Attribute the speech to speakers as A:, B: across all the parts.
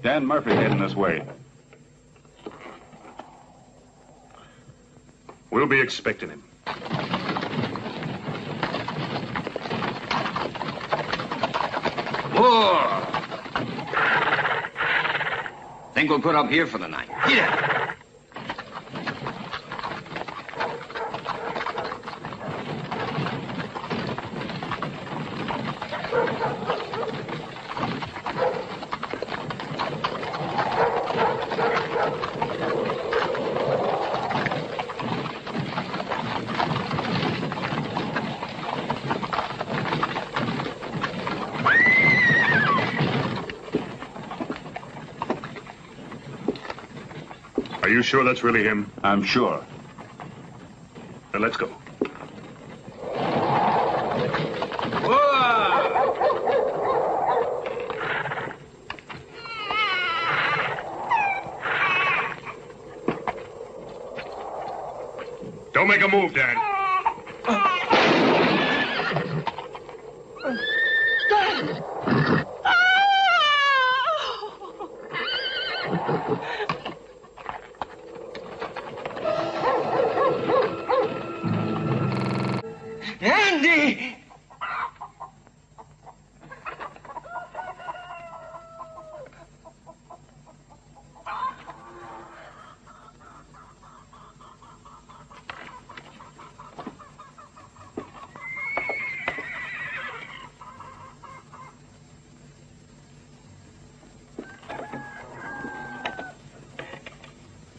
A: Dan Murphy heading this way?
B: We'll be expecting him.
C: Whoa! Think we'll put up here for the night. Get out!
B: Are you sure that's really him?
A: I'm sure.
B: Then let's go. Don't make a move, Dan.
C: Andy!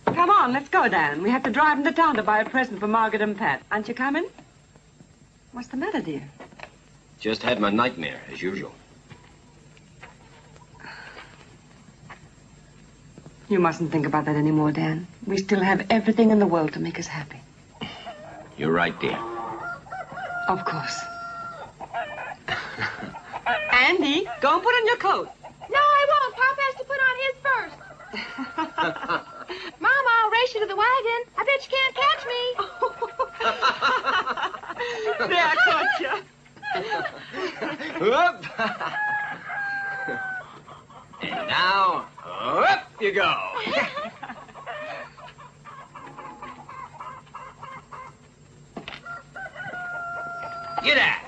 D: Come on, let's go, Dan. We have to drive into town to buy a present for Margaret and Pat. Aren't you coming? What's the matter, dear?
C: Just had my nightmare, as usual.
D: You mustn't think about that anymore, Dan. We still have everything in the world to make us happy.
C: You're right, dear.
D: Of course. Andy, go and put on your coat.
E: No, I won't. Pop has to put on his first. Mama, I'll race you to the wagon. I bet you can't catch me.
D: There, I caught you.
C: Whoop! And now, up you go. Get out.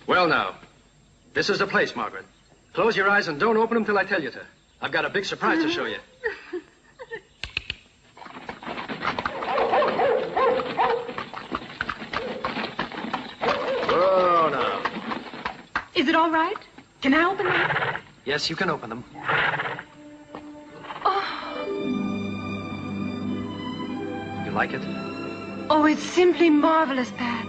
F: Well, now, this is the place, Margaret. Close your eyes and don't open them till I tell you to. I've got a big surprise to show you. Whoa, now.
E: Is it all right? Can I open them?
F: Yes, you can open them.
E: Oh.
F: You like it?
E: Oh, it's simply marvelous, Pat.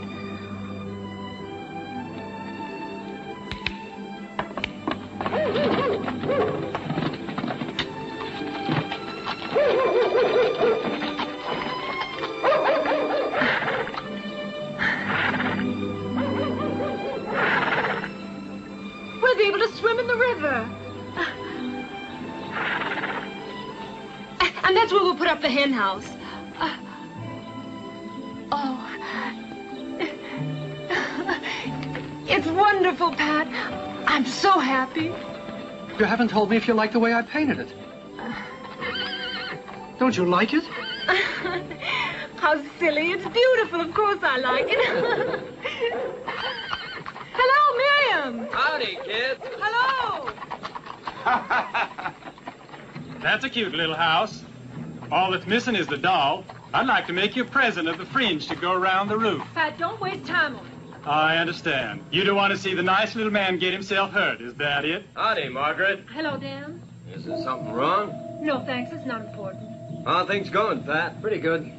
E: We'll be able to swim in the river. And that's where we'll put up the hen house. It's wonderful, Pat. I'm so happy.
F: You haven't told me if you like the way I painted it. Don't you like it?
E: How silly. It's beautiful. Of course I like it. Hello, Miriam.
C: Howdy, kids.
E: Hello.
G: That's a cute little house. All that's missing is the doll.
A: I'd like to make you a present of the fringe to go around the roof.
E: Pat, don't waste time on it.
A: I understand. You don't want to see the nice little man get himself hurt. Is that it?
C: Howdy, Margaret.
E: Hello, Dan.
C: Is there something wrong?
E: No, thanks. It's not important.
C: How are things going, Pat? Pretty good.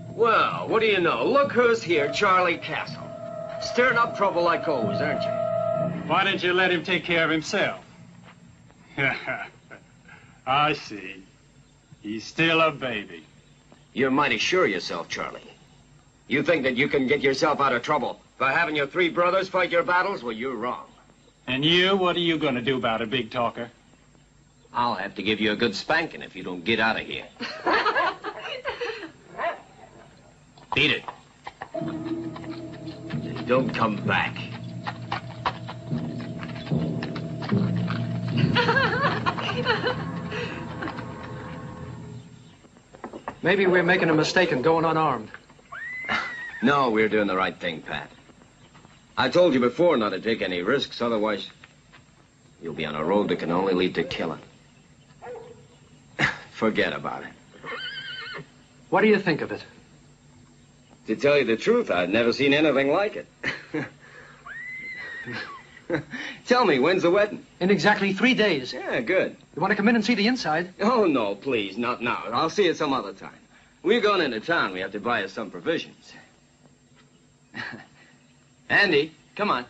C: Well, what do you know? Look who's here, Charlie Castle. Stirring up trouble like always, aren't you?
A: Why don't you let him take care of himself? I see. He's still a baby.
C: You're mighty sure of yourself, Charlie. You think that you can get yourself out of trouble by having your three brothers fight your battles? Well, you're wrong.
A: And you, what are you going to do about it, big talker?
C: I'll have to give you a good spanking if you don't get out of here. Beat it. And don't come back.
F: Maybe we're making a mistake in going unarmed.
C: No, we're doing the right thing, Pat. I told you before not to take any risks, otherwise you'll be on a road that can only lead to killing. Forget about it.
F: What do you think of it?
C: To tell you the truth, I've never seen anything like it. Tell me, when's the wedding?
F: In exactly 3 days.
C: Yeah, good.
F: You want to come in and see the inside?
C: Oh, no, please, not now. I'll see you some other time. We're going into town. We have to buy us some provisions. Andy, come on.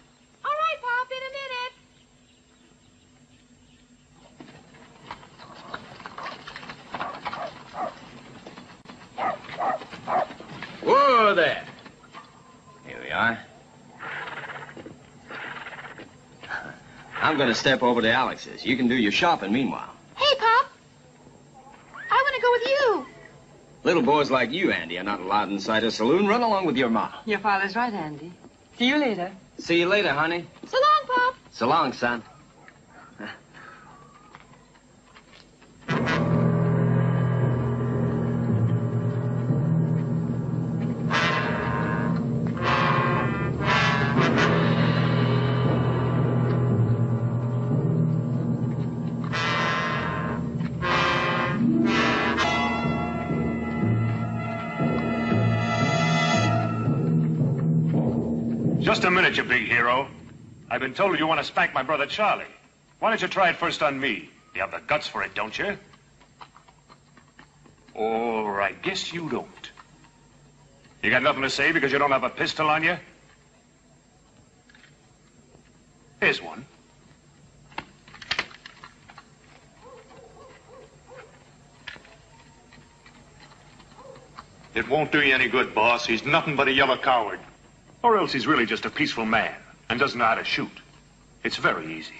E: All right, Pop, in a minute.
C: Whoa there. Here we are. I'm going to step over to Alex's. You can do your shopping meanwhile.
E: Hey, Pop. I want to go with you.
C: Little boys like you, Andy, are not allowed inside a saloon. Run along with your ma.
D: Your father's right, Andy. See you later.
C: See you later, honey.
E: So long, Pop.
C: So long, son.
B: Just a minute, you big hero. I've been told you want to spank my brother Charlie. Why don't you try it first on me? You have the guts for it, don't you? Or I guess you don't. You got nothing to say because you don't have a pistol on you? Here's one. It won't do you any good, boss. He's nothing but a yellow coward. Or else he's really just a peaceful man and doesn't know how to shoot. It's very easy.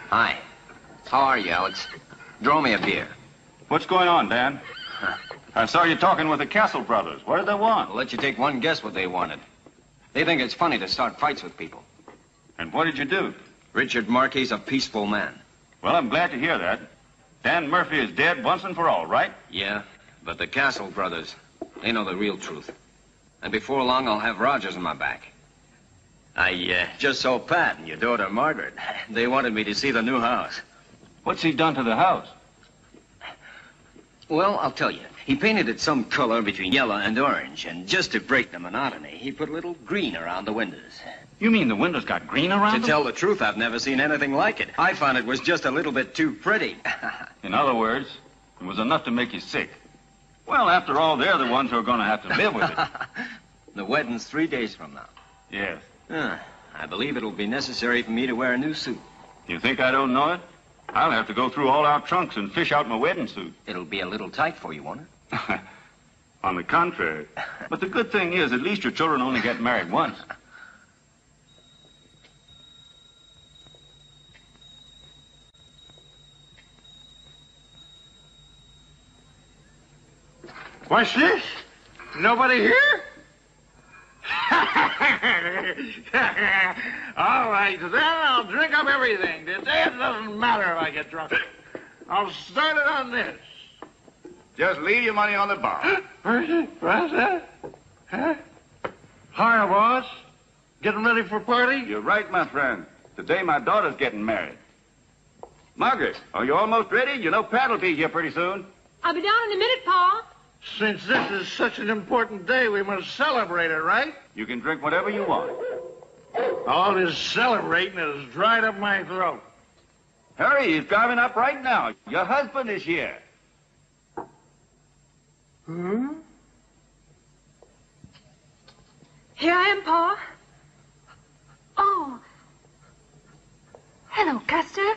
C: Hi. How are you, Alex? Draw me a beer.
G: What's going on, Dan? I saw you talking with the Castle brothers. What did they want?
C: I'll let you take one guess what they wanted. They think it's funny to start fights with people.
G: And what did you do?
C: Richard Markey's a peaceful man.
G: Well, I'm glad to hear that. Dan Murphy is dead once and for all, right?
C: Yeah, but the Castle brothers, they know the real truth. And before long, I'll have Rogers on my back. I just saw Pat and your daughter Margaret. They wanted me to see the new house.
G: What's he done to the house?
C: Well, I'll tell you. He painted it some color between yellow and orange, and just to break the monotony, he put a little green around the windows.
G: You mean the windows got green around
C: To
G: them?
C: tell the truth, I've never seen anything like it. I found it was just a little bit too pretty.
G: In other words, it was enough to make you sick. Well, after all, they're the ones who are going to have to live with it.
C: The wedding's 3 days from now.
G: Yes.
C: I believe it'll be necessary for me to wear a new suit.
G: You think I don't know it? I'll have to go through all our trunks and fish out my wedding suit.
C: It'll be a little tight for you, won't it?
G: On the contrary. But the good thing is, at least your children only get married once.
H: What's this? Nobody here? All right, then I'll drink up everything. Today it doesn't matter if I get drunk. I'll start it on this.
G: Just leave your money on the bar.
H: What's that? Huh? Hiya, boss. Getting ready for a party?
G: You're right, my friend. Today my daughter's getting married. Margaret, are you almost ready? You know Pat will be here pretty soon.
E: I'll be down in a minute, Pa.
H: Since this is such an important day, we must celebrate it, right?
G: You can drink whatever you want.
H: All this celebrating has dried up my throat.
G: Hurry, he's driving up right now. Your husband is here.
H: Hmm?
E: Here I am, Pa. Oh. Hello, Custer.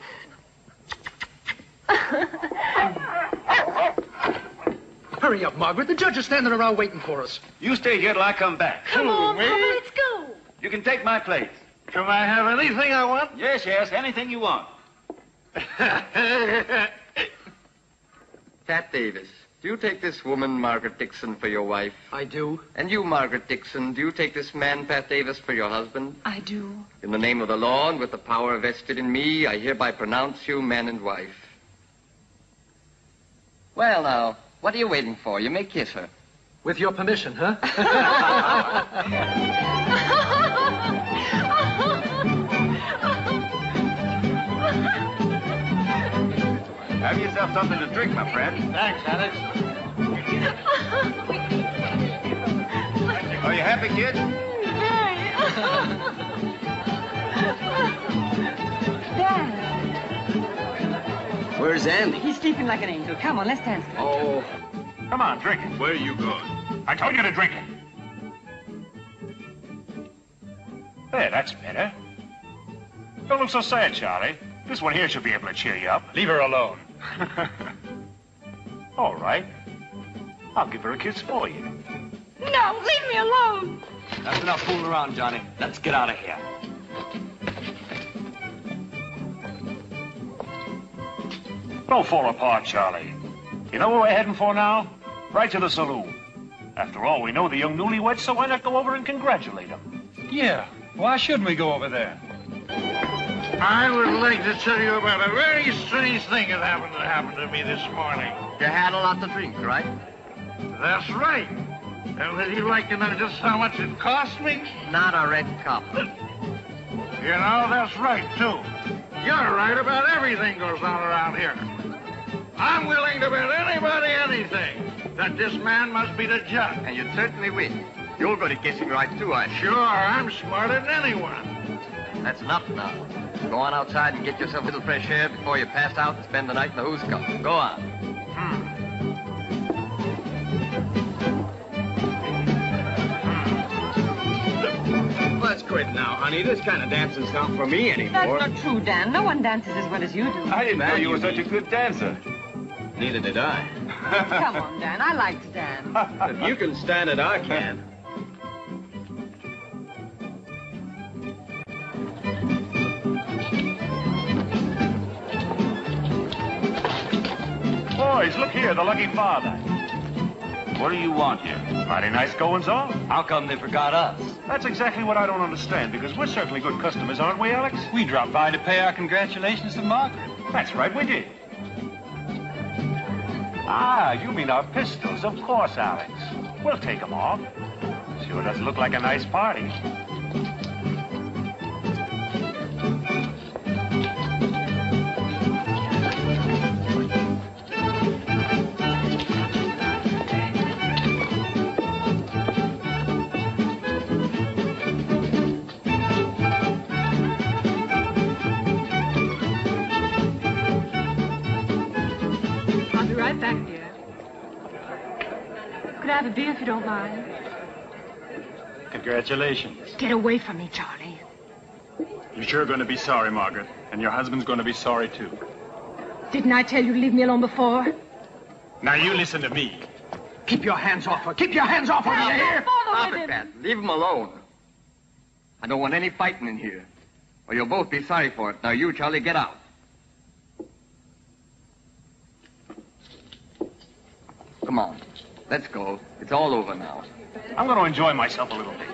F: Hurry up, Margaret. The judge is standing around waiting for us.
G: You stay here till I come back.
E: Come on,
H: me?
E: Papa, let's go.
G: You can take my place.
H: Can I have anything I want?
G: Yes, anything you want.
I: Pat Davis, do you take this woman, Margaret Dixon, for your wife?
F: I do.
I: And you, Margaret Dixon, do you take this man, Pat Davis, for your husband?
D: I do.
I: In the name of the law and with the power vested in me, I hereby pronounce you man and wife. Well, now, what are you waiting for? You may kiss her.
F: With your permission, huh?
G: Have yourself something to drink, my friend.
H: Thanks, Alex.
G: Are you happy, kid?
D: Dad,
C: Where's Andy?
D: he's sleeping like an angel. Come on, let's dance.
C: Oh,
B: Come on, drink it.
G: Where are you going?
B: I told you to drink it. There, that's better. Don't look so sad, Charlie. This one here should be able to cheer you up.
A: Leave her alone.
B: All right. I'll give her a kiss for you.
E: No, leave me alone.
C: that's enough fooling around, Johnny. Let's get out of here.
B: Don't fall apart, Charlie. You know where we're heading for now? Right to the saloon. After all, we know the young newlyweds, so why not go over and congratulate them?
A: Yeah. Why shouldn't we go over there?
H: I would like to tell you about a very strange thing that happened to me this morning.
I: You had a lot to drink, right?
H: That's right. And would you like to know just how much it cost me?
I: Not a red cup.
H: You know, that's right, too. You're right about everything goes on around here. I'm willing to bet anybody anything that this man must be the judge.
I: And you'd certainly win. You'll go to kissing right, too, I
H: Sure, I'm smarter than anyone.
I: That's enough now. Go on outside and get yourself a little fresh air before you pass out and spend the night in the Who's Cup. Go on.
C: Let's quit now, honey. This kind of dancing's not for me anymore.
D: That's not true, Dan. No one dances as well as you do.
G: I didn't know you were such a good dancer.
C: Neither did I.
D: Come on, Dan. I like to dance.
C: If you can stand it, I can.
B: Boys, look here, the lucky father.
G: What do you want here?
B: Mighty nice goings on.
C: How come they forgot us?
B: That's exactly what I don't understand, because we're certainly good customers, aren't we, Alex?
A: We dropped by to pay our congratulations to Margaret.
B: That's right, we did. Ah, you mean our pistols, of course, Alex. We'll take them off. Sure does look like a nice party.
E: I'll be right back, dear. Could I have a beer if you don't mind?
A: Congratulations.
E: Get away from me, Charlie.
A: You're sure going to be sorry, Margaret. And your husband's going to be sorry, too.
E: Didn't I tell you to leave me alone before?
A: Now, you listen to me.
F: Keep your hands off her. Keep your hands off her, do you hear?
I: Stop it, Pat. Leave him alone. I don't want any fighting in here. Or you'll both be sorry for it. Now, you, Charlie, get out. Come on. Let's go. It's all over now.
B: I'm going to enjoy myself a little bit.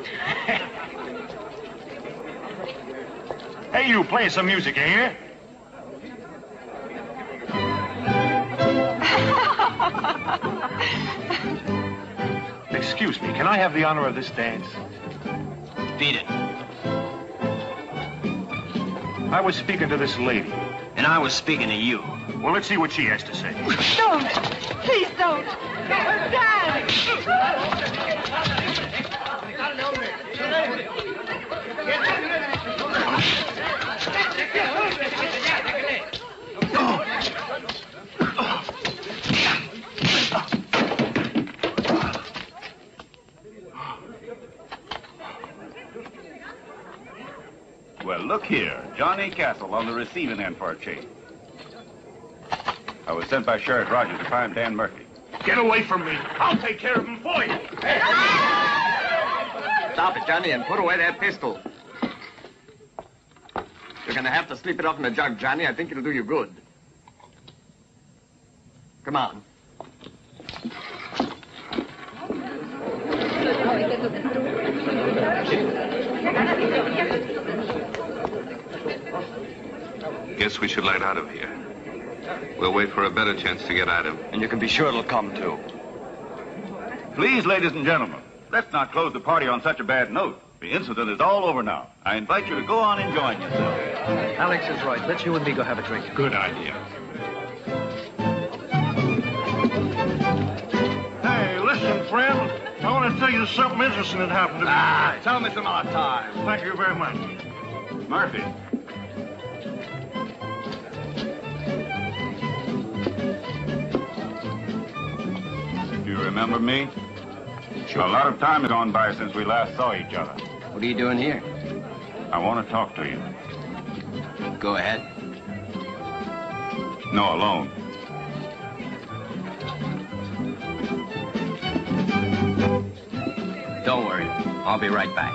B: Hey, you, play some music, you hear? Excuse me, can I have the honor of this dance?
C: Beat it.
B: I was speaking to this lady.
C: And I was speaking to you.
B: Well, let's see what she has to say.
E: Don't. Please don't. Dad.
G: Well, look here. Johnny Castle on the receiving end for a change. I was sent by Sheriff Rogers to find Dan Murphy.
B: Get away from me. I'll take care of him for you.
I: Stop it, Johnny, and put away that pistol. You're going to have to sleep it off in the jug, Johnny. I think it'll do you good. Come on.
J: Guess we should light out of here. We'll wait for a better chance to get at him.
C: And you can be sure it'll come, too.
G: Please, ladies and gentlemen, let's not close the party on such a bad note. The incident is all over now. I invite you to go on enjoying yourself.
F: Alex is right. Let's you and me go have a drink.
B: Good idea.
H: Hey, listen, friend. I want to tell you something interesting that happened to me.
I: Tell me some other time.
H: Thank you very much.
G: Murphy. Do you remember me? Sure. A lot of time has gone by since we last saw each other.
C: What are you doing here?
G: I want to talk to you.
C: Go ahead.
G: No, alone.
C: Don't worry. I'll be right back.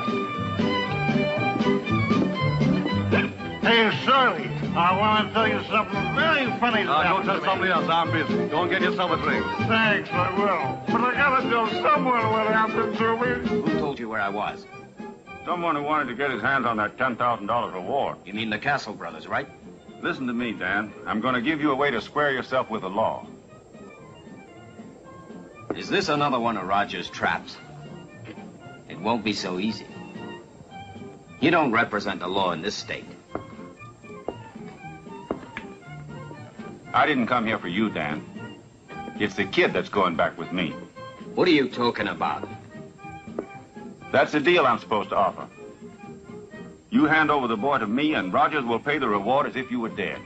H: Hey, Shirley, I want to tell you something very funny that happened to me.
F: somebody else. I'm busy. Go and get yourself a drink.
H: Thanks, I will. But I gotta tell someone what happened to me.
C: Who told you where I was?
G: Someone who wanted to get his hands on that $10,000 reward.
C: You mean the Castle brothers, right?
G: Listen to me, Dan. I'm going to give you a way to square yourself with the law.
C: Is this another one of Roger's traps? It won't be so easy. You don't represent the law in this state.
G: I didn't come here for you, Dan. It's the kid that's going back with me.
C: What are you talking about?
G: That's the deal I'm supposed to offer. You hand over the boy to me, and Rogers will pay the reward as if you were dead.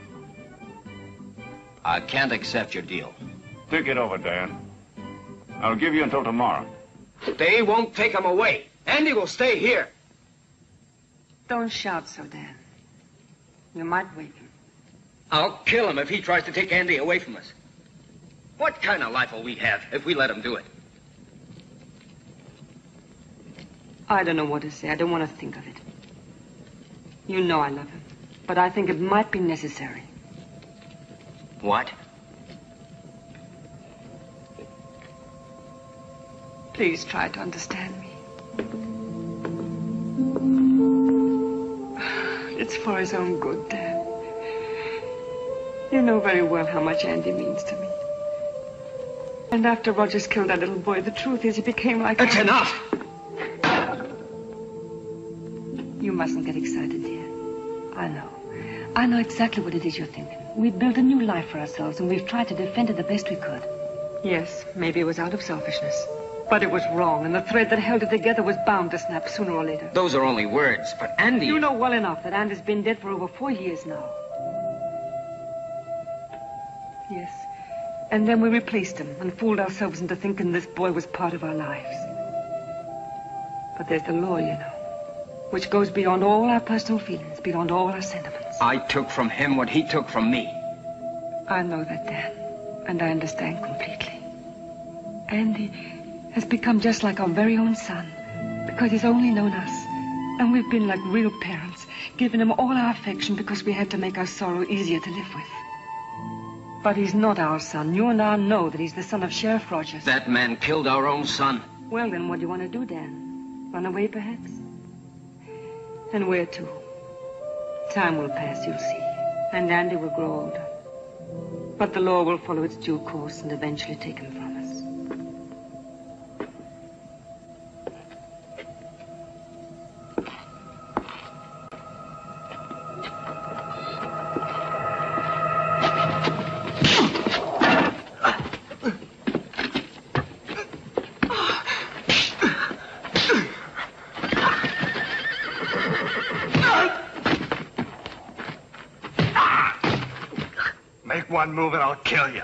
C: I can't accept your deal.
G: Think it over, Dan. I'll give you until tomorrow.
C: They won't take him away. Andy will stay here.
D: Don't shout so, Dan. You might wake him.
C: I'll kill him if he tries to take Andy away from us. What kind of life will we have if we let him do it?
D: I don't know what to say. I don't want to think of it. You know I love him. But I think it might be necessary.
C: What?
D: Please try to understand me. It's for his own good, Dan. You know very well how much Andy means to me. And after Rogers killed that little boy, the truth is he became like...
C: That's enough!
D: You mustn't get excited, dear. I know. I know exactly what it is you're thinking. We've built a new life for ourselves, and we've tried to defend it the best we could. Yes, maybe it was out of selfishness. But it was wrong, and the thread that held it together was bound to snap sooner or later.
C: Those are only words, but Andy...
D: You know well enough that Andy's been dead for over 4 years now. Yes. And then we replaced him and fooled ourselves into thinking this boy was part of our lives. But there's the law, you know, which goes beyond all our personal feelings, beyond all our sentiments.
C: I took from him what he took from me.
D: I know that, Dan, and I understand completely. Andy has become just like our very own son, because he's only known us. And we've been like real parents, giving him all our affection because we had to make our sorrow easier to live with. But he's not our son. You and I know that he's the son of Sheriff Rogers.
C: That man killed our own son.
D: Well, then what do you want to do, Dan? Run away, perhaps? And where to? Time will pass, you'll see. And Andy will grow older. But the law will follow its due course and eventually take him from us.
H: Make one move and I'll kill you.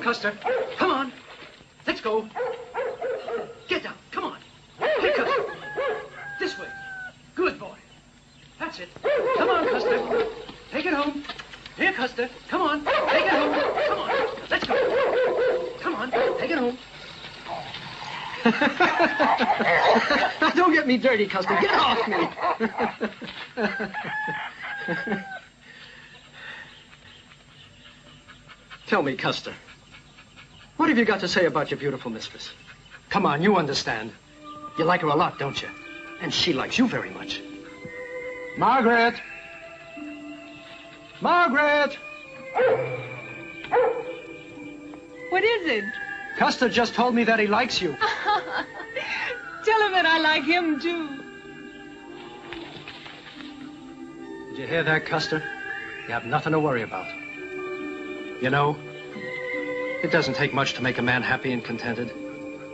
F: Custer. Come on. Let's go. Get down. Come on. Hey, Custer. This way. Good boy. That's it. Come on, Custer. Take it home. Here, Custer. Come on. Take it home. Come on. Let's go. Come on. Take it home. Don't get me dirty, Custer. Get off me. Tell me, Custer. What have you got to say about your beautiful mistress? Come on, you understand. You like her a lot, don't you? And she likes you very much. Margaret! Margaret!
E: What is it?
F: Custer just told me that he likes you.
E: Tell him that I like him, too.
F: Did you hear that, Custer? You have nothing to worry about. You know, it doesn't take much to make a man happy and contented.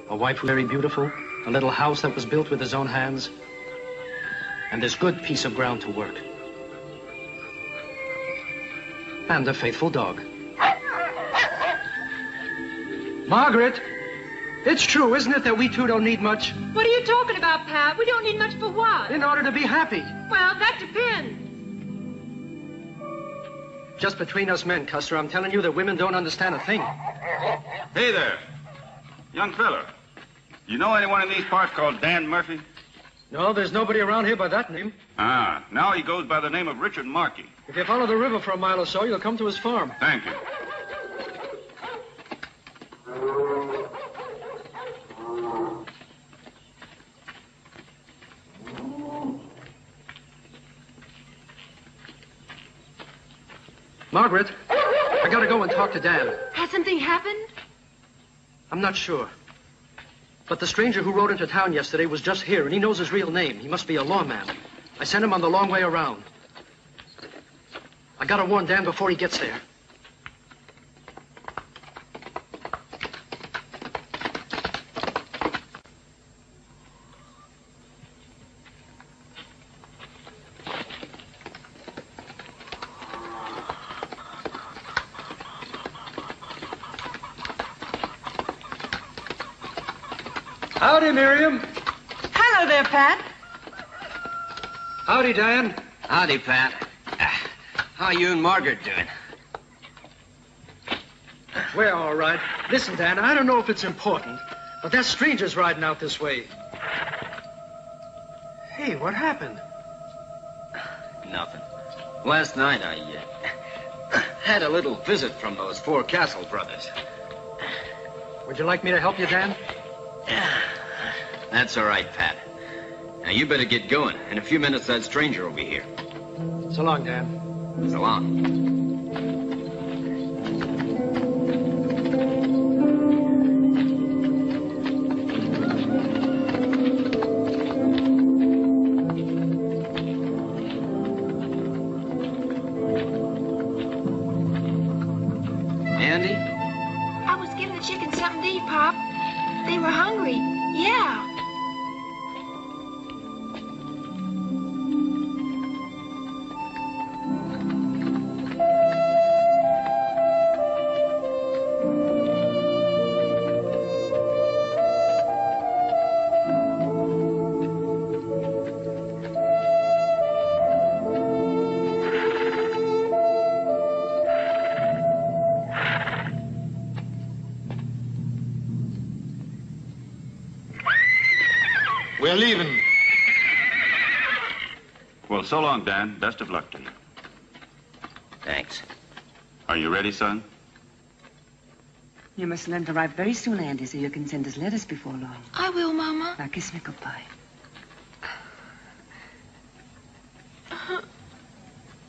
F: A wife very beautiful, a little house that was built with his own hands, and this good piece of ground to work. And a faithful dog. Margaret, it's true, isn't it, that we two don't need much?
E: What are you talking about, Pat? We don't need much for what?
F: In order to be happy.
E: Well, that depends.
F: Just between us men, Custer, I'm telling you that women don't understand a thing.
G: Hey there. Young fella. You know anyone in these parts called Dan Murphy?
F: No, there's nobody around here by that name.
G: Ah, now he goes by the name of Richard Markey.
F: If you follow the river for a mile or so, you'll come to his farm.
G: Thank you.
F: Margaret, I gotta go and talk to Dan.
E: Has something happened?
F: I'm not sure. But the stranger who rode into town yesterday was just here, and he knows his real name. He must be a lawman. I sent him on the long way around. I gotta warn Dan before he gets there. Howdy, Miriam.
E: Hello there, Pat.
F: Howdy, Dan.
C: Howdy, Pat. How you and Margaret doing?
F: We're all right. Listen, Dan, I don't know if it's important, but that stranger's riding out this way. Hey, what happened?
C: Nothing. Last night I had a little visit from those four Castle brothers.
F: Would you like me to help you, Dan?
C: That's all right, Pat. Now, you better get going. In a few minutes, that stranger will be here.
F: So long, Dan.
C: So long.
E: I was giving the chickens something to eat, Pop. They were hungry. Yeah.
G: We're leaving. Well, so long, Dan. Best of luck to you.
C: Thanks.
G: Are you ready, son?
D: You must learn to write very soon, Andy, so you can send us letters before long.
E: I will, Mama.
D: Now, kiss me goodbye.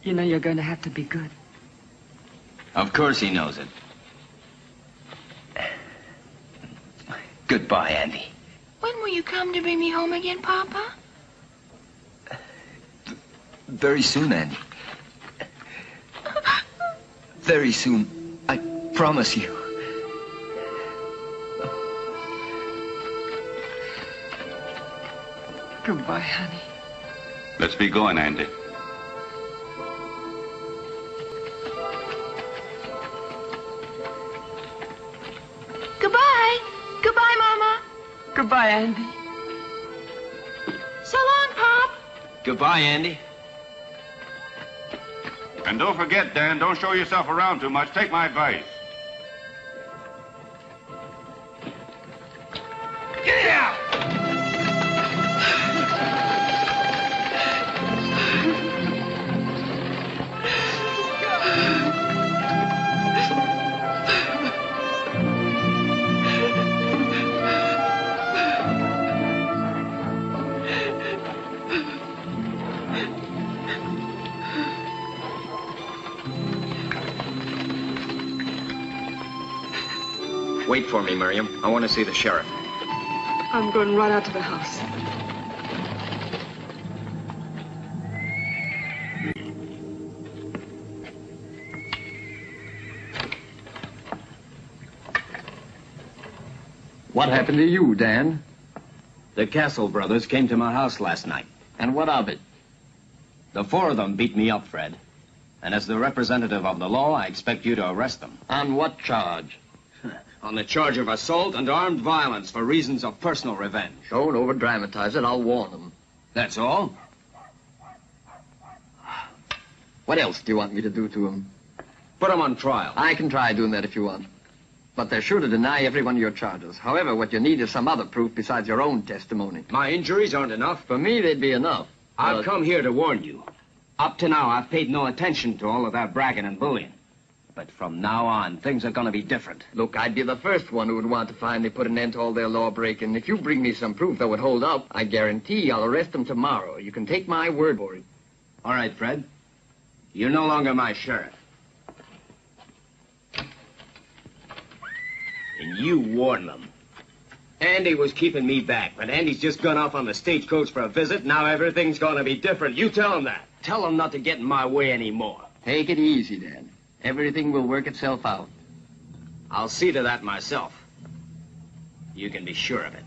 D: You know you're going to have to be good.
C: Of course he knows it. Goodbye, Andy.
E: When will you come to bring me home again, Papa?
C: Very soon, Andy. Very soon. I promise you.
D: Goodbye, honey.
G: Let's be going, Andy.
E: Goodbye. Goodbye, Mama.
D: Goodbye, Andy.
E: So long, Pop.
C: Goodbye, Andy.
G: And don't forget, Dan, don't show yourself around too much. Take my advice.
F: Get out!
C: Wait for me, Miriam. I want to see the sheriff.
D: I'm going right out to the house.
I: What happened to you, Dan?
C: The Castle brothers came to my house last night.
I: And what of it?
C: The four of them beat me up, Fred. And as the representative of the law, I expect you to arrest them.
I: On what charge?
C: On the charge of assault and armed violence for reasons of personal revenge.
I: Don't over-dramatize it. I'll warn them.
C: That's all?
I: What else do you want me to do to them?
C: Put them on trial.
I: I can try doing that if you want. But they're sure to deny every one of your charges. However, what you need is some other proof besides your own testimony.
C: My injuries aren't enough.
I: For me, they'd be enough.
C: I've come here to warn you. Up to now, I've paid no attention to all of that bragging and bullying. But from now on, things are going to be different.
I: Look, I'd be the first one who would want to finally put an end to all their law-breaking. If you bring me some proof that would hold up, I guarantee I'll arrest them tomorrow. You can take my word for it.
C: All right, Fred. You're no longer my sheriff. And you warn them. Andy was keeping me back, but Andy's just gone off on the stagecoach for a visit. Now everything's going to be different. You tell him that. Tell him not to get in my way anymore.
I: Take it easy, Dan. Everything will work itself out.
C: I'll see to that myself. You can be sure of it.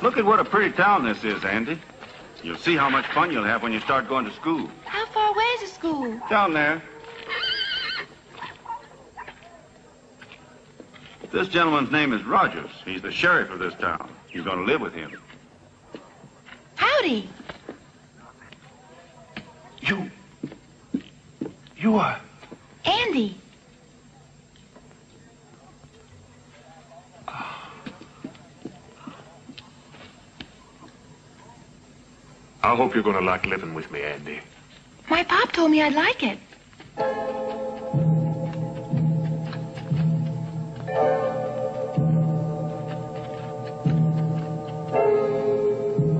G: Look at what a pretty town this is, Andy. You'll see how much fun you'll have when you start going to school.
E: How far away is the school?
G: Down there. This gentleman's name is Rogers. He's the sheriff of this town. You're going to live with him.
E: Howdy.
H: You are...
E: Andy.
B: I hope you're going to like living with me, Andy.
E: My pop told me I'd like it.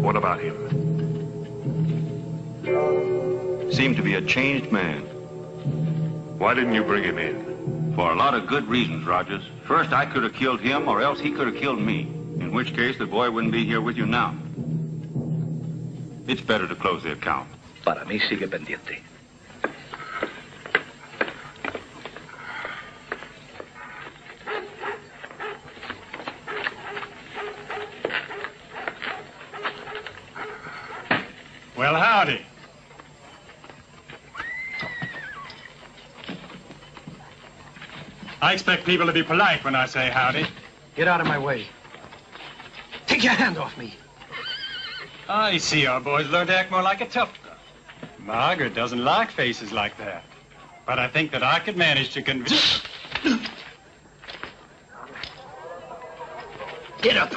B: What about him?
G: Seemed to be a changed man.
B: Why didn't you bring him in?
G: For a lot of good reasons, Rogers. First, I could have killed him, or else he could have killed me. In which case, the boy wouldn't be here with you now. It's better to close the account.
K: Para mí sigue pendiente.
A: Well, howdy. I expect people to be polite when I say howdy.
F: Get out of my way. Take your hand off me.
A: I see our boys learn to act more like a tough guy. Margaret doesn't like faces like that. But I think that I could manage to convince...
F: Get up.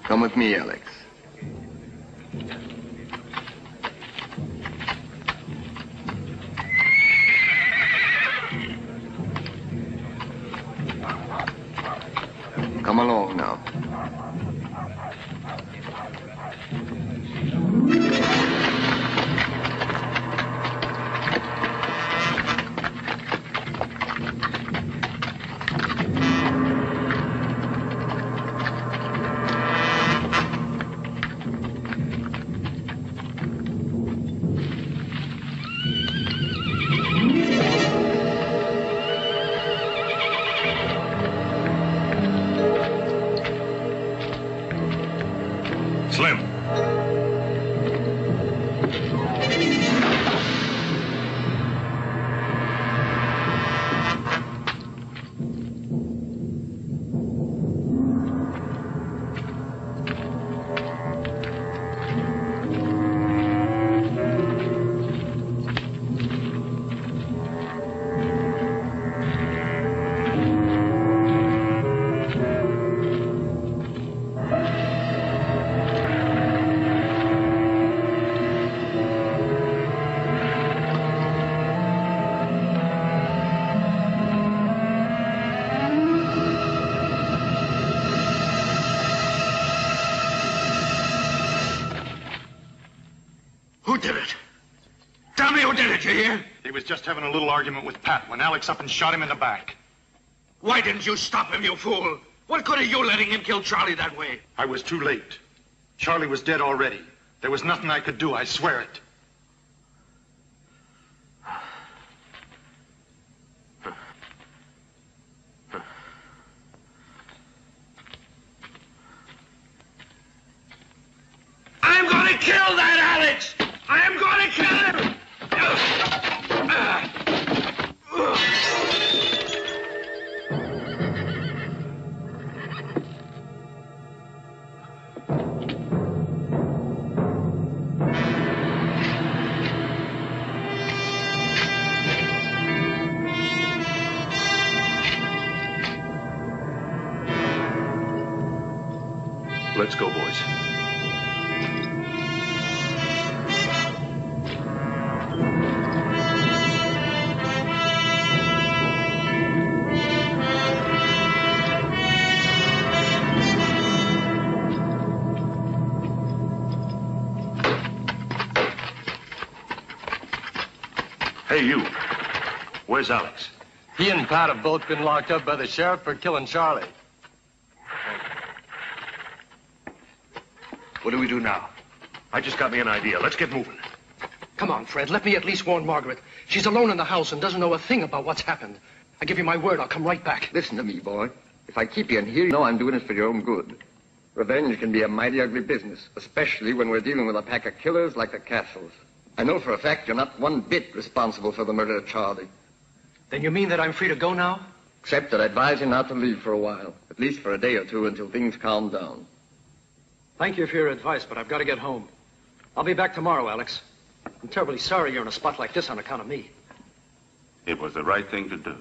I: Come with me, Alex. Come along now.
B: Slim.
H: Who did it? Tell me who did it, you hear? He was just having a little argument with Pat when Alex up and shot him in the back. Why didn't you stop him, you fool? What good of you letting him kill Charlie that way? I was too late. Charlie was dead already. There was nothing I could do, I swear it. I'm gonna kill that Alex! I am gonna kill him!
B: Let's go, boys. Hey, you. Where's Alex?
L: He and Pat have both been locked up by the sheriff for killing Charlie.
B: What do we do now? I just got me an idea. Let's get moving.
F: Come on, Fred. Let me at least warn Margaret. She's alone in the house and doesn't know a thing about what's happened. I give you my word, I'll come right back.
I: Listen to me, boy. If I keep you in here, you know I'm doing it for your own good. Revenge can be a mighty ugly business, especially when we're dealing with a pack of killers like the Castles. I know for a fact you're not one bit responsible for the murder of Charlie.
F: Then you mean that I'm free to go now?
I: Except that I advise you not to leave for a while. At least for a day or two until things calm down.
F: Thank you for your advice, but I've got to get home. I'll be back tomorrow, Alex. I'm terribly sorry you're in a spot like this on account of me.
G: It was the right thing to do.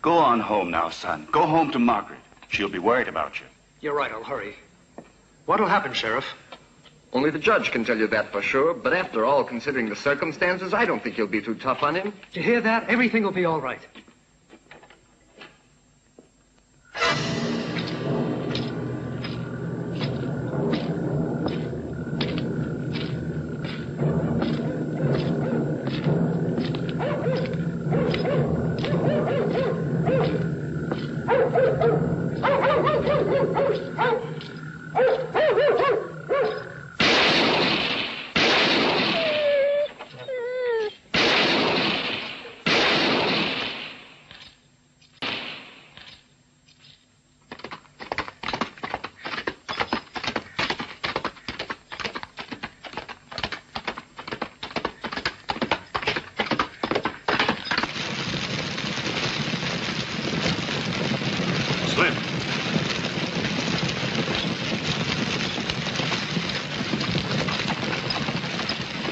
G: Go on home now, son. Go home to Margaret. She'll be worried about you.
F: You're right, I'll hurry. What'll happen, Sheriff?
I: Only the judge can tell you that for sure, but after all, considering the circumstances, I don't think you'll be too tough on him.
F: Did you hear that? Everything will be all right.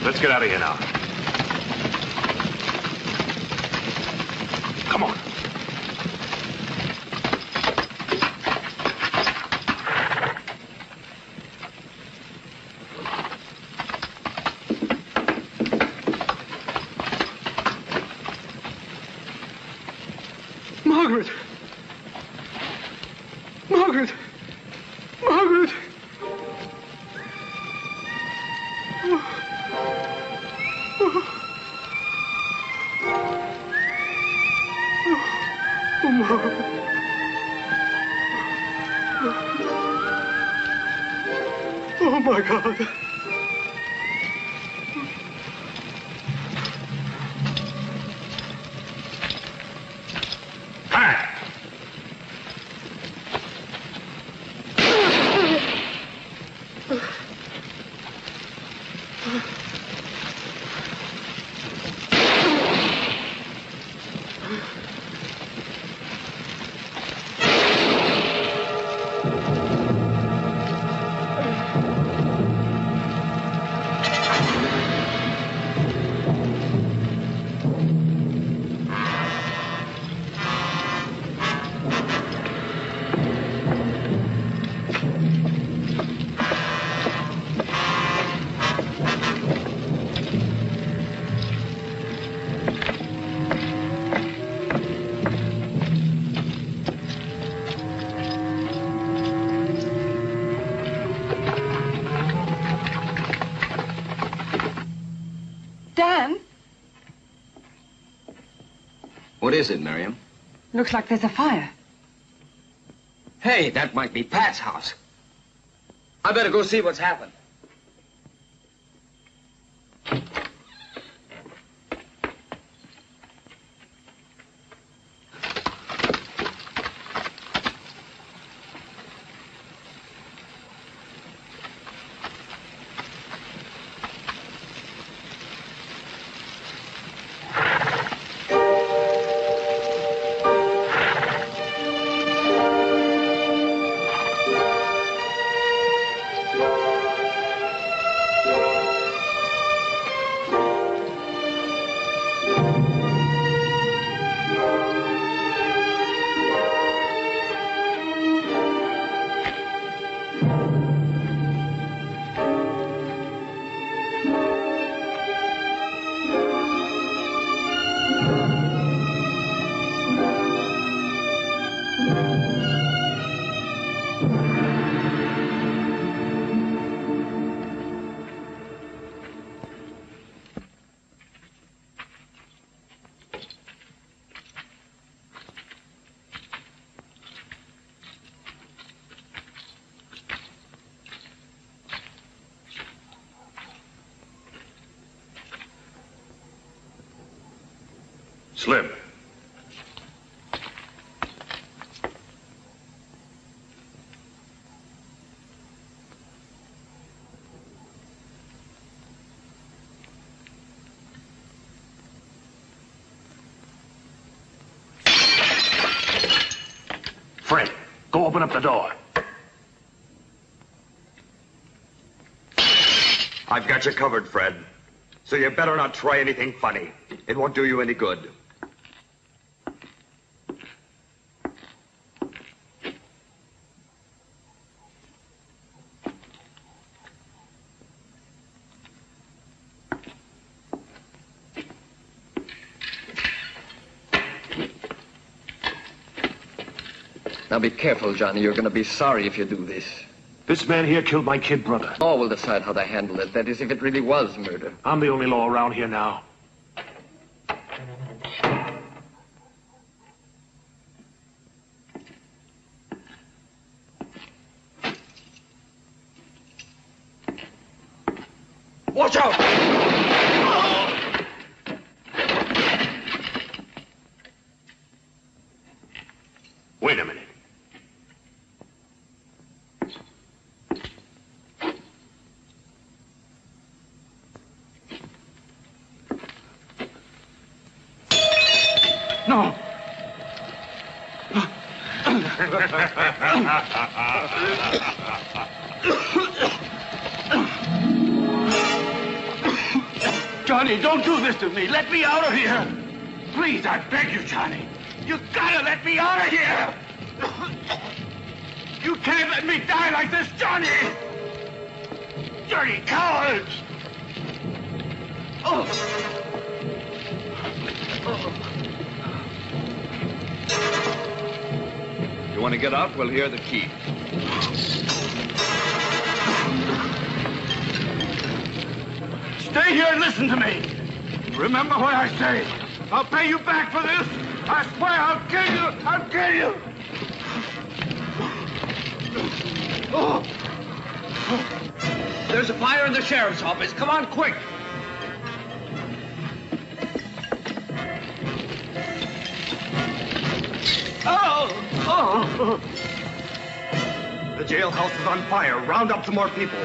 B: Let's get out of here now. Come on.
F: Margaret! Margaret! Margaret! Oh, my God.
C: What is it, Miriam?
D: Looks like there's a fire.
C: Hey, that might be Pat's house. I better go see what's happened.
B: Slim. Fred, go open up the door.
M: I've got you covered, Fred. So you better not try anything funny. It won't do you any good.
I: Now be careful, Johnny. You're going to be sorry if you do this.
B: This man here killed my kid brother.
I: Law will decide how to handle it. That is, if it really was murder.
B: I'm the only law around here now.
M: Watch out!
B: Wait a minute.
H: No. Johnny, don't do this to me. Let me out of here. Please, I beg you, Johnny. You gotta let me out of here. You can't let me die like this, Johnny. Dirty cowards. Oh.
M: You want to get out? We'll hear the key.
H: Stay here and listen to me. Remember what I say. I'll pay you back for this. I swear I'll kill you. I'll kill you. Oh.
F: There's a fire in the sheriff's office. Come on, quick.
H: Oh.
M: The jailhouse is on fire. Round up some more people.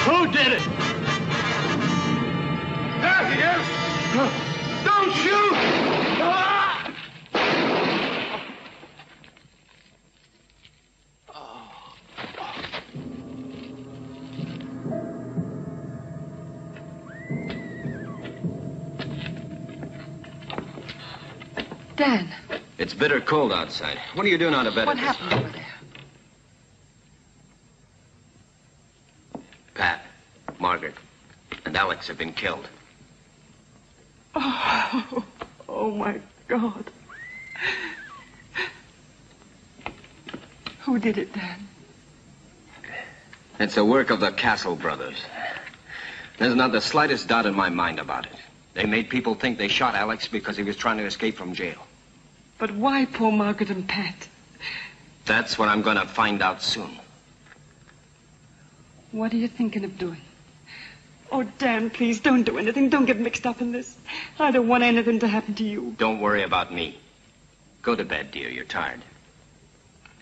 H: Who did it? There he is! Don't shoot!
D: Dan.
C: It's bitter cold outside. What are you doing out of bed?
D: What happened over there?
C: Pat, Margaret, and Alex have been killed.
D: Oh, my God. Who did it, Dan?
C: It's the work of the Castle brothers. There's not the slightest doubt in my mind about it. They made people think they shot Alex because he was trying to escape from jail.
D: But why poor Margaret and Pat?
C: That's what I'm going to find out soon.
D: What are you thinking of doing? Oh, Dan, please, don't do anything. Don't get mixed up in this. I don't want anything to happen to you.
C: Don't worry about me. Go to bed, dear. You're tired.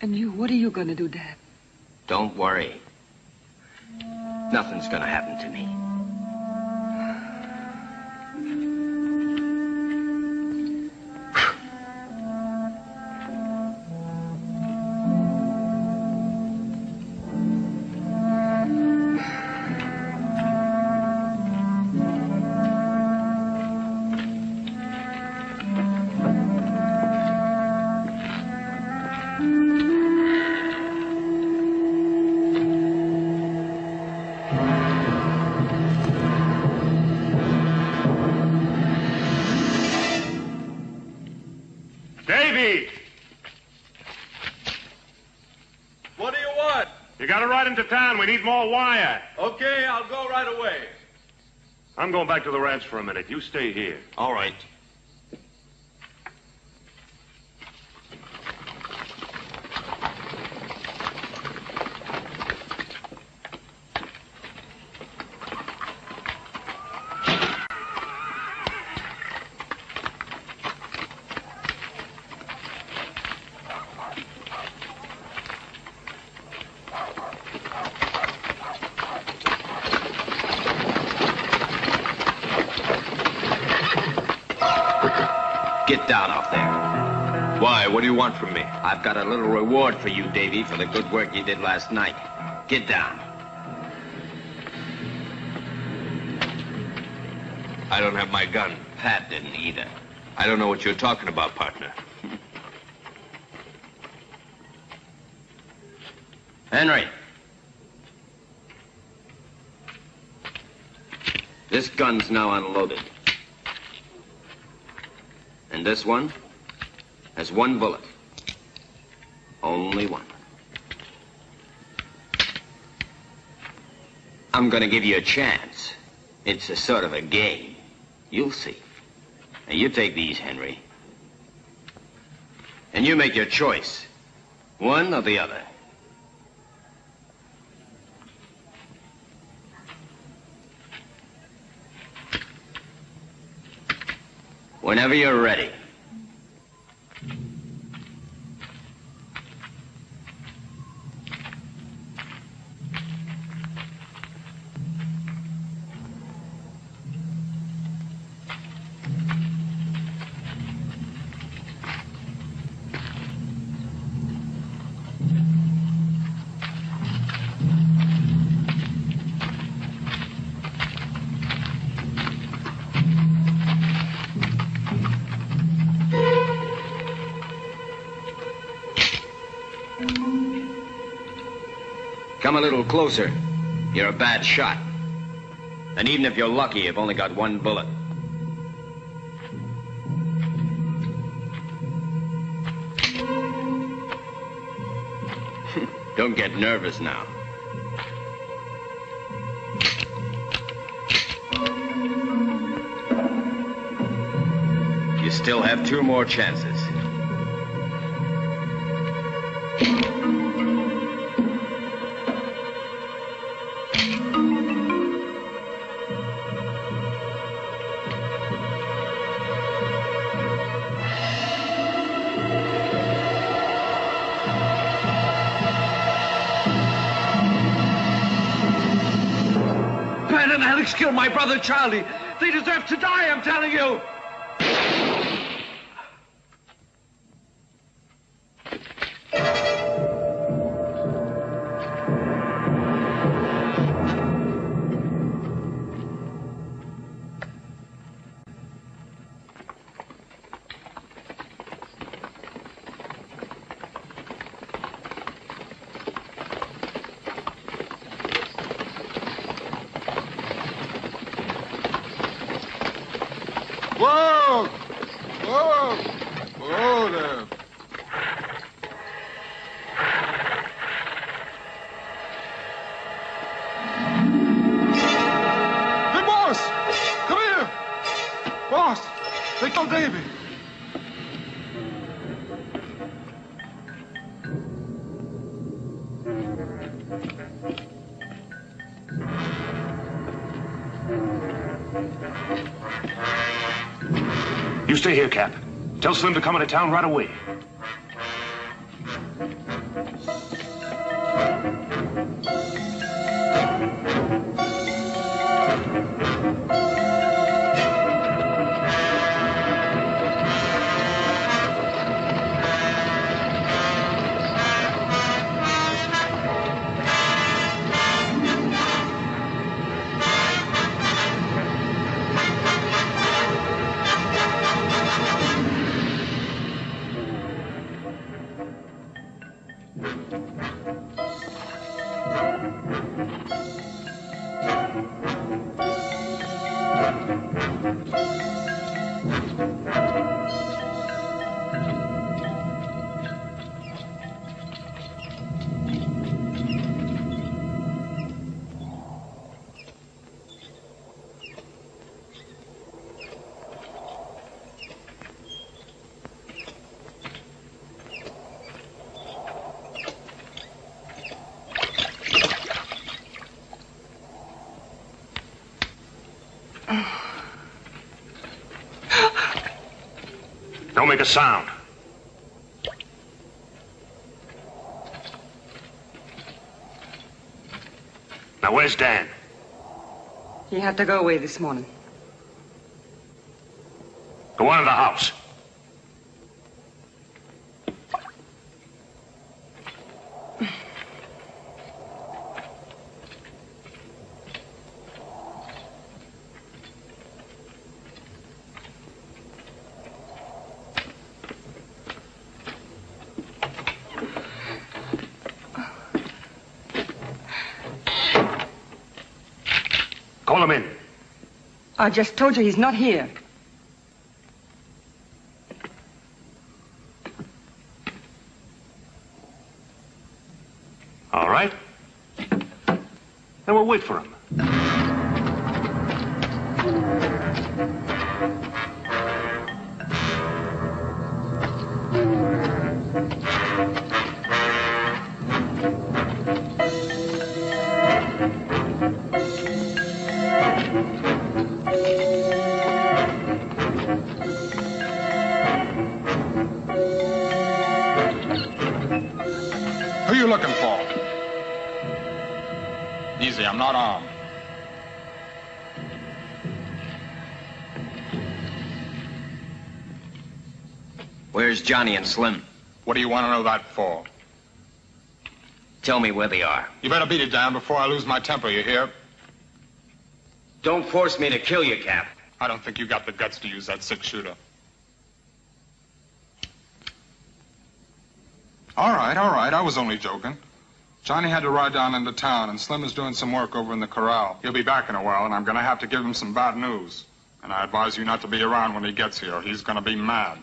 D: And you, what are you going to do, Dan?
C: Don't worry. Nothing's going to happen to me.
B: Town. We need more wire.
H: Okay, I'll go right away.
B: I'm going back to the ranch for a minute. You stay here.
C: All right. Get down off there.
J: Why? What do you want from me?
C: I've got a little reward for you, Davy, for the good work you did last night. Get down.
J: I don't have my gun.
C: Pat didn't either.
J: I don't know what you're talking about, partner.
C: Henry. This gun's now unloaded. And this one has one bullet. Only one. I'm gonna give you a chance. It's a sort of a game. You'll see. Now, you take these, Henry. And you make your choice. One or the other. Whenever you're ready. Come a little closer. You're a bad shot. And even if you're lucky, you've only got one bullet. Don't get nervous now. You still have 2 more chances.
F: Killed my brother Charlie. They deserve to die, I'm telling you.
B: You stay here, Cap. Tell Slim to come into town right away. Don't make a sound. Now, where's Dan?
D: He had to go away this morning.
B: Go on in the house. Call him in.
D: I just told you he's not here.
B: All right. Then we'll wait for him.
N: Who you looking for? Easy, I'm not armed.
C: Where's Johnny and Slim?
N: What do you want to know that for?
C: Tell me where they are.
N: You better beat it down before I lose my temper, you hear?
C: Don't force me to kill you, Cap.
N: I don't think you got the guts to use that six-shooter. All right, I was only joking. Johnny had to ride down into town, and Slim is doing some work over in the corral. He'll be back in a while, and I'm going to have to give him some bad news. And I advise you not to be around when he gets here. He's going to be mad.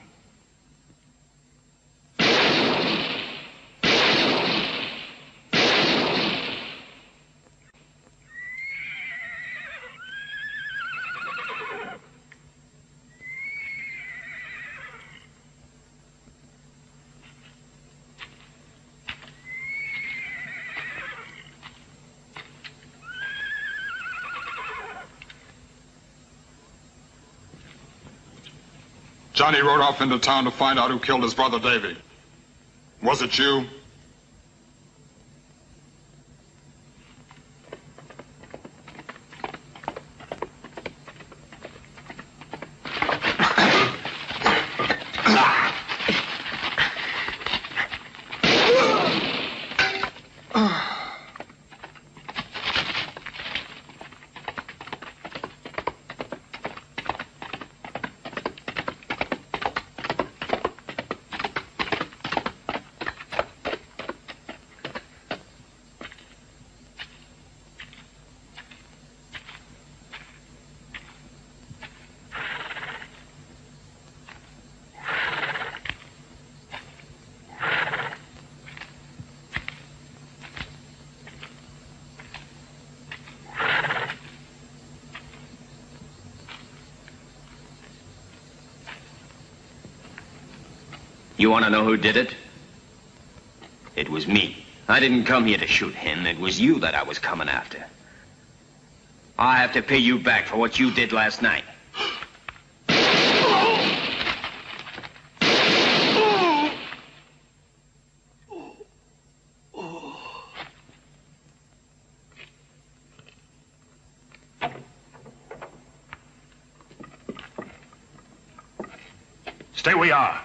N: Johnny rode off into town to find out who killed his brother Davy. Was it you?
C: You want to know who did it? It was me. I didn't come here to shoot him. It was you that I was coming after. I have to pay you back for what you did last night.
B: Stay where you are.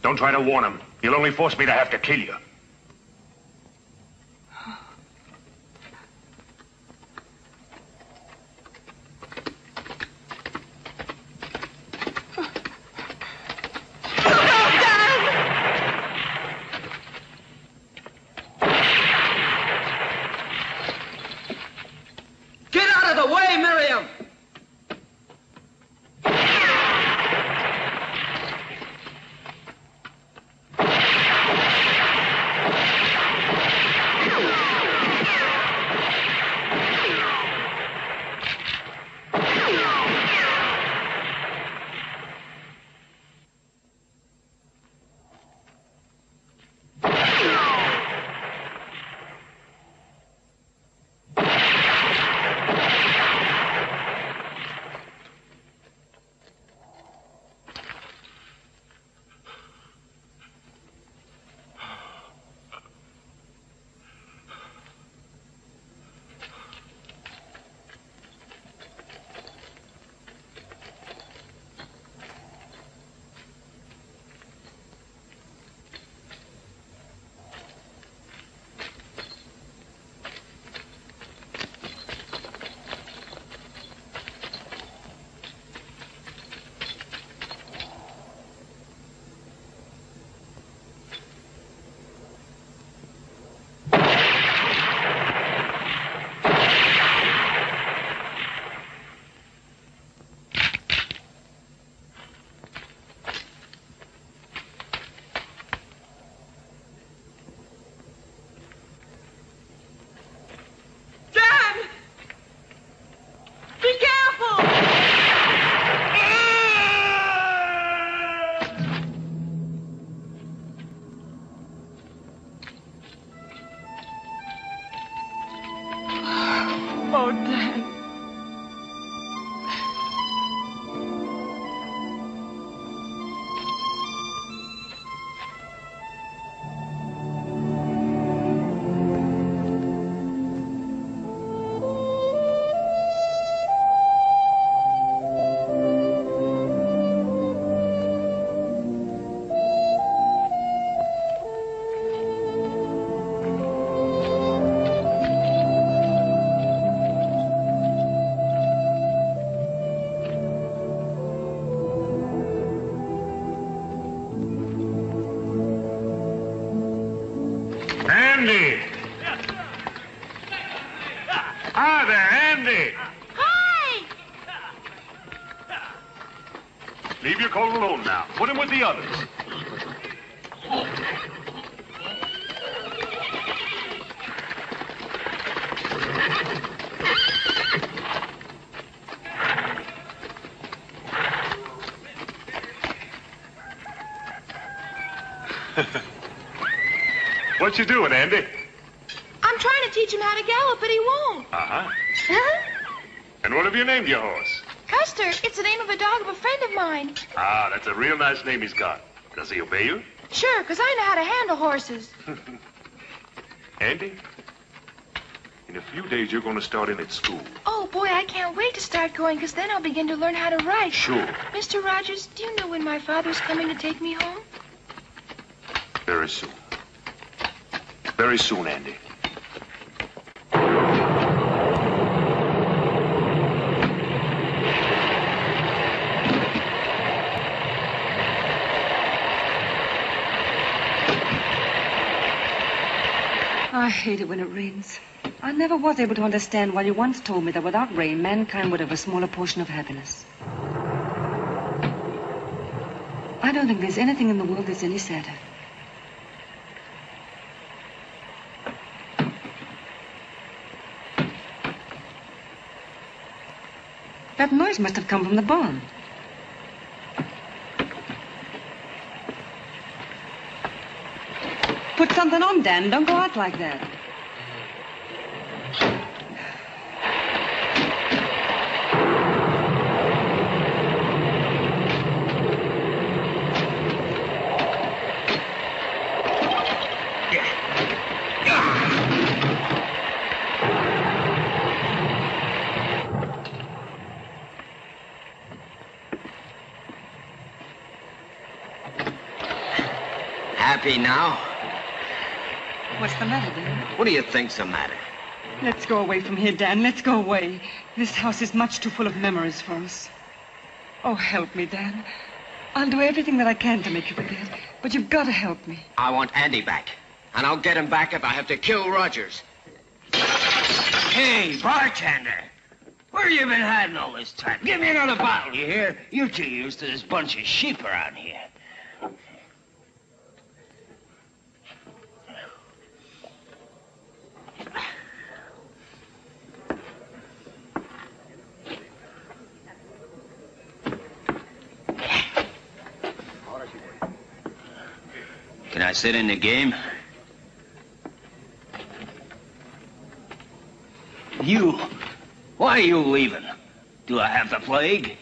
B: Don't try to warn him. You'll only force me to have to kill you.
F: Get out of the way, Miriam!
B: Andy! Hi there, Andy!
E: Hi!
B: Leave your coat alone now. Put him with the others. What you doing, Andy?
E: I'm trying to teach him how to gallop, but he won't.
B: Uh-huh.
E: Huh?
B: And what have you named your horse?
E: Custer, it's the name of a dog of a friend of mine.
B: Ah, that's a real nice name he's got. Does he obey you?
E: Sure, 'cause I know how to handle horses.
B: Andy, in a few days you're going to start in at school.
E: Oh, boy, I can't wait to start going, 'cause then I'll begin to learn how to write.
B: Sure.
E: Mr. Rogers, do you know when my father's coming to take me home?
B: Very soon. Very soon, Andy.
D: I hate it when it rains. I never was able to understand why you once told me that without rain, mankind would have a smaller portion of happiness. I don't think there's anything in the world that's any sadder. That noise must have come from the barn. Put something on, Dan. Don't go out like that.
C: Happy now?
D: What's the matter, Dan?
C: What do you think's the matter?
D: Let's go away from here, Dan. Let's go away. This house is much too full of memories for us. Oh, help me, Dan. I'll do everything that I can to make you forget, but you've got to help me.
C: I want Andy back, and I'll get him back if I have to kill Rogers. Hey, bartender. Where you been hiding all this time? Give me another bottle, you hear? You're too used to this bunch of sheep around here. Can I sit in the game? You, why are you leaving? Do I have the plague?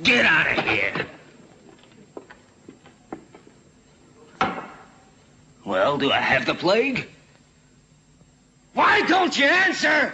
C: Get out of here. Well, do I have the plague? Why don't you answer?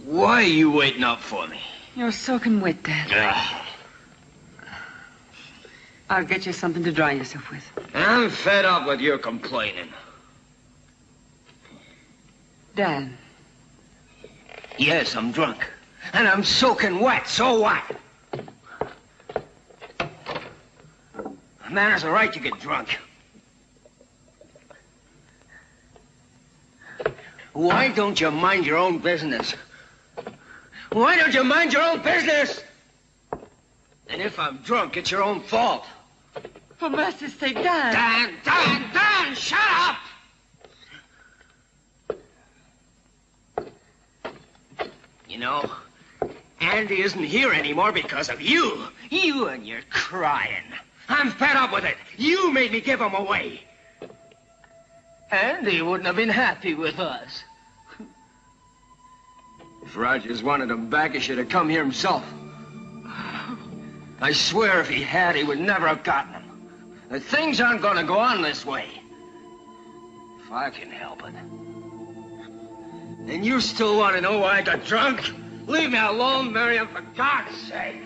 C: Why are you waiting up for me?
D: You're soaking wet, Dan. I'll get you something to dry yourself with.
C: I'm fed up with your complaining.
D: Dan.
C: Yes, I'm drunk. And I'm soaking wet, so what? A man has a right to get drunk. Why don't you mind your own business? Why don't you mind your own business? And if I'm drunk, it's your own fault.
D: For mercy's sake, Dan.
C: Dan, shut up! You know, Andy isn't here anymore because of you. You and your crying. I'm fed up with it. You made me give him away.
F: Andy wouldn't have been happy with us.
C: If Rogers wanted him back, he should have come here himself. I swear if he had, he would never have gotten him. The things aren't going to go on this way. If I can help it. And you still want to know why I got drunk? Leave me alone, Miriam, for God's sake.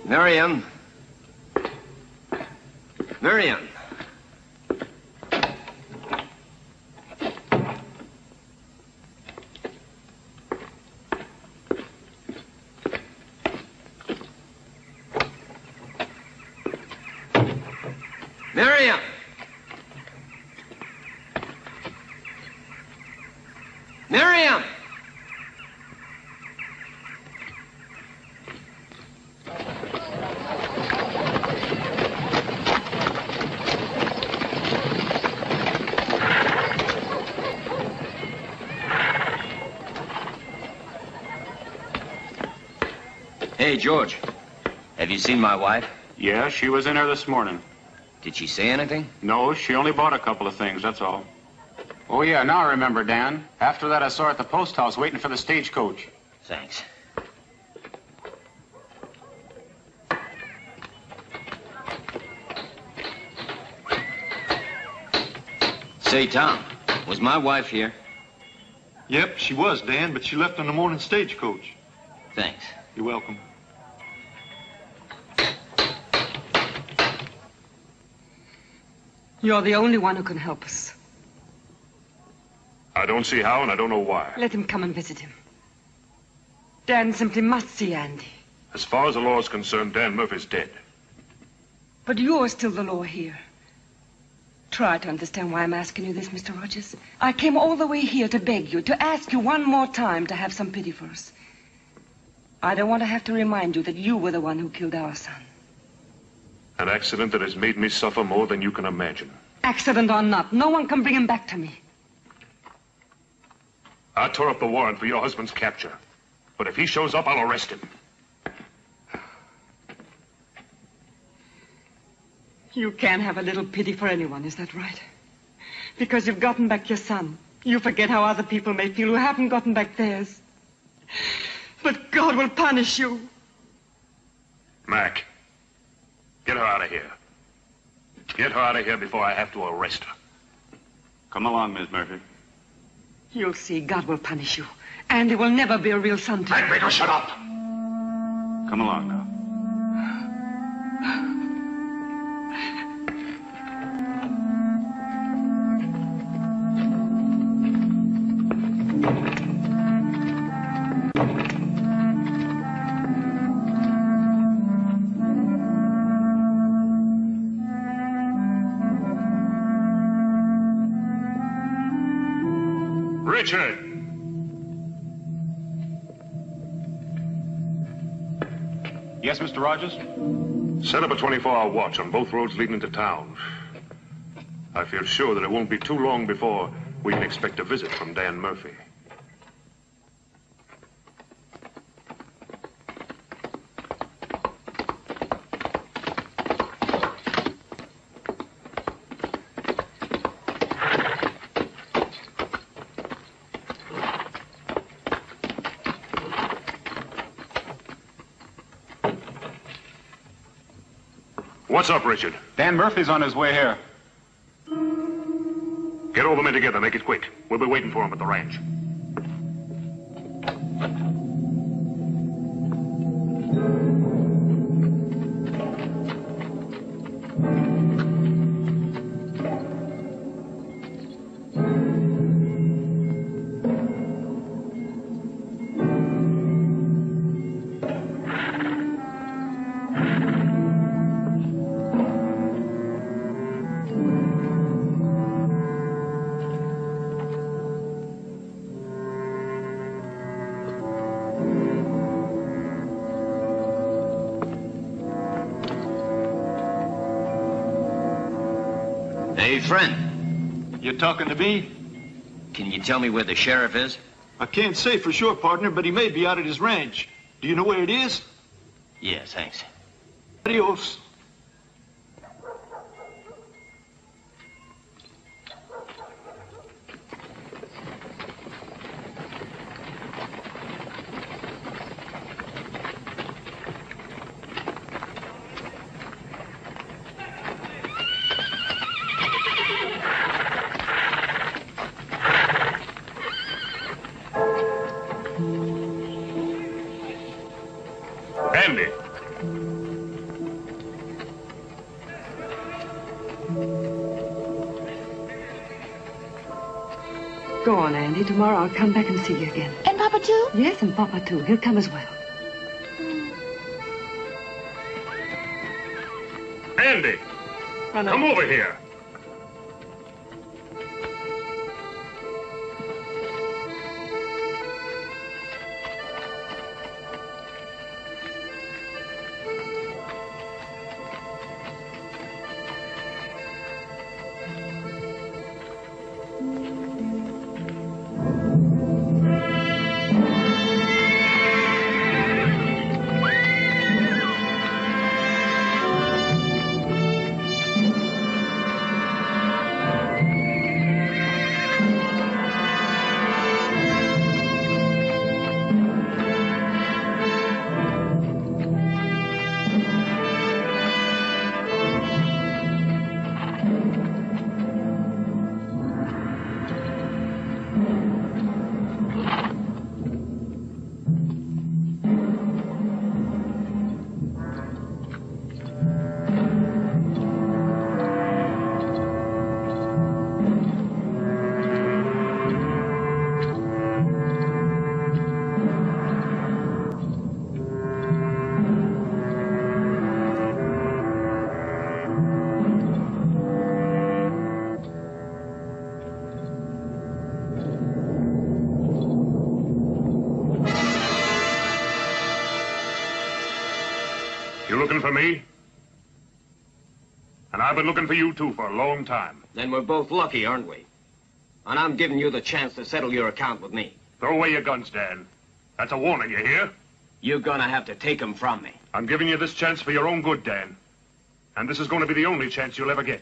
C: Miriam. Miriam. Miriam. Miriam. Hey, George. Have you seen my wife?
A: Yeah, she was in here this morning.
C: Did she say anything?
A: No, she only bought a couple of things, that's all. Oh, yeah, now I remember, Dan. After that, I saw her at the post house waiting for the stagecoach.
C: Thanks. Say, Tom, was my wife here?
H: Yep, she was, Dan, but she left on the morning stagecoach.
C: Thanks.
H: You're welcome.
D: You're the only one who can help us.
B: I don't see how, and I don't know why.
D: Let him come and visit him. Dan simply must see Andy.
B: As far as the law is concerned, Dan Murphy's dead.
D: But you're still the law here. Try to understand why I'm asking you this, Mr. Rogers. I came all the way here to beg you, to ask you one more time to have some pity for us. I don't want to have to remind you that you were the one who killed our son.
B: An accident that has made me suffer more than you can imagine.
D: Accident or not, no one can bring him back to me.
B: I tore up the warrant for your husband's capture. But if he shows up, I'll arrest him.
D: You can't have a little pity for anyone, is that right? Because you've gotten back your son. You forget how other people may feel who haven't gotten back theirs. But God will punish you.
B: Mac, get her out of here. Get her out of here before I have to arrest her.
G: Come along, Miss Murphy.
D: You'll see God will punish you. Andy will never be a real son to you.
B: I'd make her shut up.
G: Come along now.
B: Richard!
A: Yes, Mr. Rogers?
B: Set up a 24-hour watch on both roads leading into town. I feel sure that it won't be too long before we can expect a visit from Dan Murphy. What's up, Richard?
A: Dan Murphy's on his way here.
B: Get all the men together. Make it quick. We'll be waiting for him at the ranch.
C: Hey, friend.
O: You talking to me?
C: Can you tell me where the sheriff is?
O: I can't say for sure, partner, but he may be out at his ranch. Do you know where it is?
C: Yes, thanks.
O: Adios.
B: Andy.
D: Go on, Andy. Tomorrow I'll come back and see you again.
E: And Papa, too?
D: Yes, and Papa, too. He'll come as well.
B: Andy. Come over here. You looking for me? And I've been looking for you, too, for a long time.
C: Then we're both lucky, aren't we? And I'm giving you the chance to settle your account with me.
B: Throw away your guns, Dan. That's a warning, you hear?
C: You're gonna have to take them from me.
B: I'm giving you this chance for your own good, Dan. And this is going to be the only chance you'll ever get.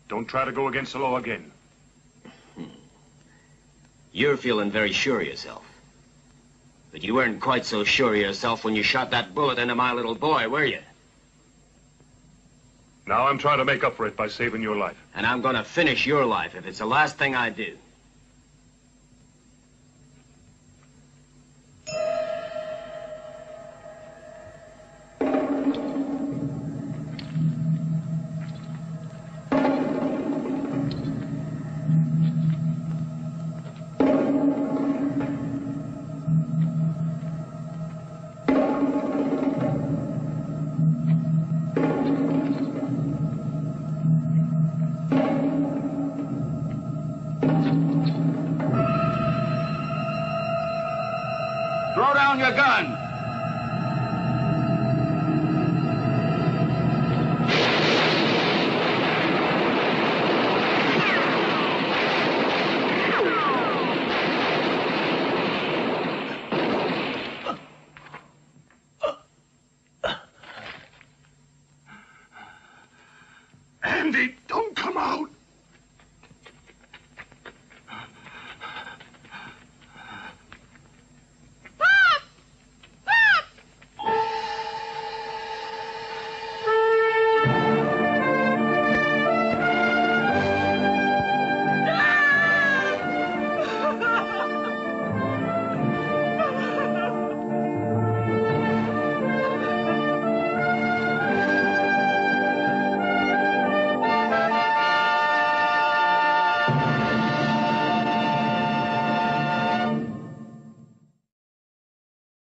B: Don't try to go against the law again.
C: You're feeling very sure of yourself. But you weren't quite so sure of yourself when you shot that bullet into my little boy, were you?
B: Now I'm trying to make up for it by saving your life.
C: And I'm gonna finish your life if it's the last thing I do.
G: Throw down your gun.